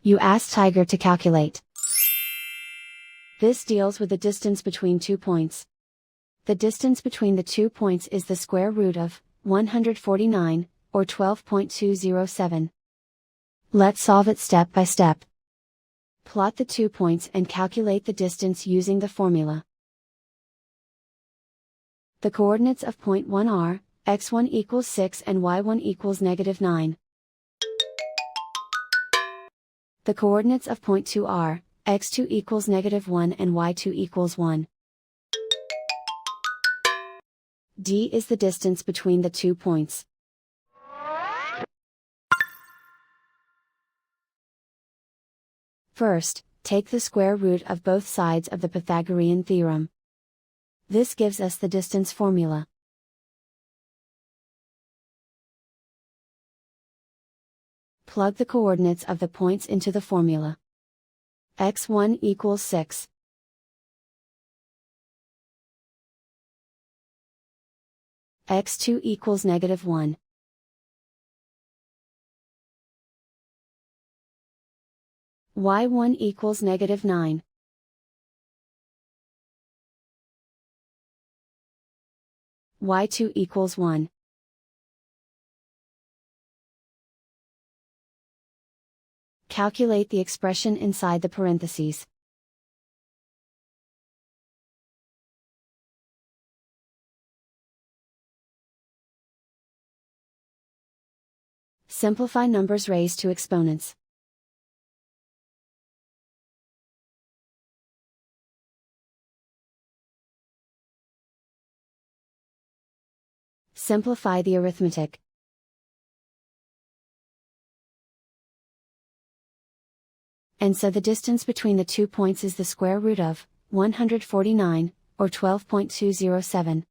You ask Tiger to calculate. This deals with the distance between 2 points. The distance between the 2 points is the square root of 149, or 12.207. Let's solve it step by step. Plot the 2 points and calculate the distance using the formula. The coordinates of point 1 are, x1 equals 6 and y1 equals -9. The coordinates of point 2 are, x2 equals -1 and y2 equals 1. D is the distance between the 2 points. First, take the square root of both sides of the Pythagorean theorem. This gives us the distance formula. Plug the coordinates of the points into the formula. x1 equals 6. x2 equals -1. y1 equals -9. y2 equals 1. Calculate the expression inside the parentheses. Simplify numbers raised to exponents. Simplify the arithmetic. And so the distance between the 2 points is the square root of 149, or 12.207.